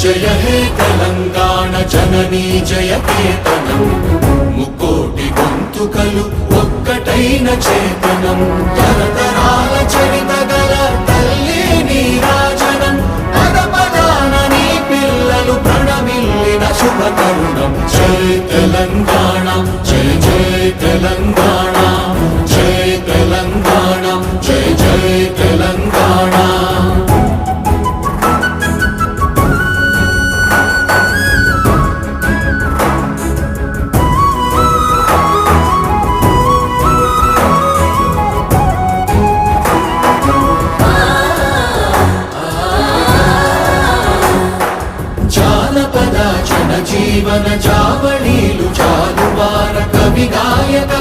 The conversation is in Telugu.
జయ హే తెలంగాణ జననీ జయ కేతనం ముక్కోటి గొంతుకలు ఒక్కటైన చేతనం తరతరాల చరిత గల తల్లి నీరాజనం పద పదాన నీ పిల్లలు ప్రణమిల్లిన శుభ తరుణం జయ తెలంగాణ జయ జయ తెలంగాణ జయ తెలంగాణ జయ జయ తెలంగాణ జీవన జావళీలు జాలువార కవి గాయక